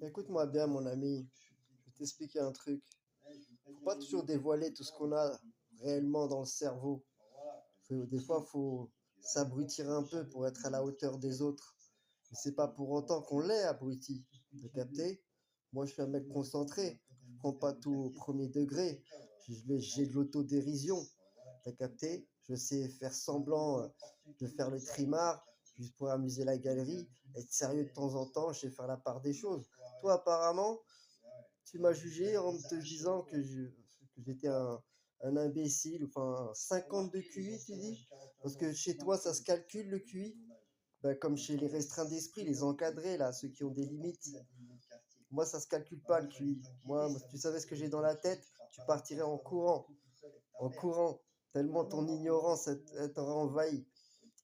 Écoute-moi bien, mon ami, je vais t'expliquer un truc. Faut pas toujours dévoiler tout ce qu'on a réellement dans le cerveau. Des fois, faut s'abrutir un peu pour être à la hauteur des autres. Mais c'est pas pour autant qu'on l'est abruti. T'as capté? Moi, je suis un mec concentré. Je prends pas tout au premier degré. J'ai de l'autodérision. T'as capté? Je sais faire semblant de faire le trimard juste pour amuser la galerie. Être sérieux de temps en temps, je sais faire la part des choses. Toi, apparemment, tu m'as jugé en te disant que j'étais un imbécile, enfin 50 de QI, tu dis? Parce que chez toi, ça se calcule le QI? Ben, comme chez les restreints d'esprit, les encadrés, là, ceux qui ont des limites. Moi, ça se calcule pas le QI. Moi, si tu savais ce que j'ai dans la tête, tu partirais en courant, tellement ton ignorance elle t'aurait envahi.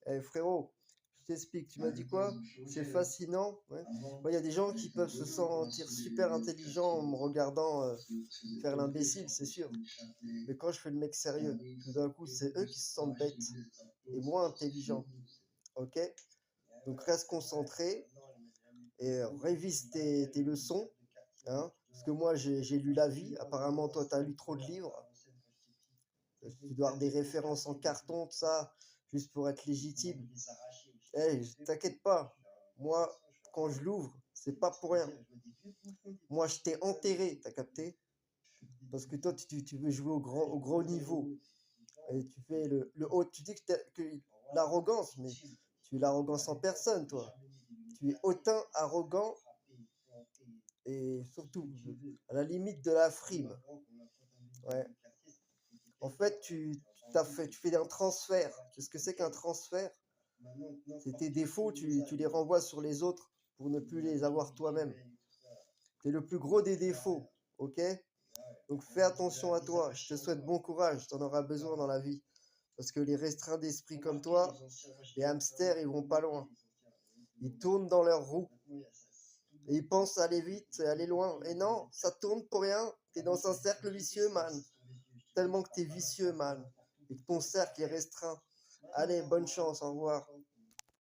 Eh, frérot, je t'explique, tu m'as dit quoi? C'est fascinant. Ouais. Moi, il y a des gens qui peuvent se sentir super intelligents en me regardant faire l'imbécile, c'est sûr. Mais quand je fais le mec sérieux, tout d'un coup, c'est eux qui se sentent bêtes et moi intelligent. Ok? Donc reste concentré et révise tes leçons. Hein, parce que moi, j'ai lu la vie. Apparemment, toi, tu as lu trop de livres. Tu dois avoir des références en carton, tout ça, juste pour être légitime. Hey, t'inquiète pas. Moi, quand je l'ouvre, c'est pas pour rien. Moi, je t'ai enterré, t'as capté? Parce que toi, tu veux jouer au gros niveau. Et tu fais le haut. Tu dis que l'arrogance, mais tu es l'arrogance en personne, toi. Tu es hautain, arrogant et surtout à la limite de la frime. Ouais. En fait, tu fais un transfert. Tu sais ce que c'est qu'un transfert? C'est tes défauts, tu les renvoies sur les autres pour ne plus les avoir toi-même. C'est le plus gros des défauts, ok? Donc fais attention à toi. Je te souhaite bon courage. Tu en auras besoin dans la vie. Parce que les restreints d'esprit comme toi, les hamsters, ils vont pas loin. Ils tournent dans leur roue. Et ils pensent aller vite, aller loin. Et non, ça tourne pour rien. T'es dans un cercle vicieux, man. Tellement que t'es vicieux, man. Et que ton cercle est restreint. Allez, bonne chance, au revoir.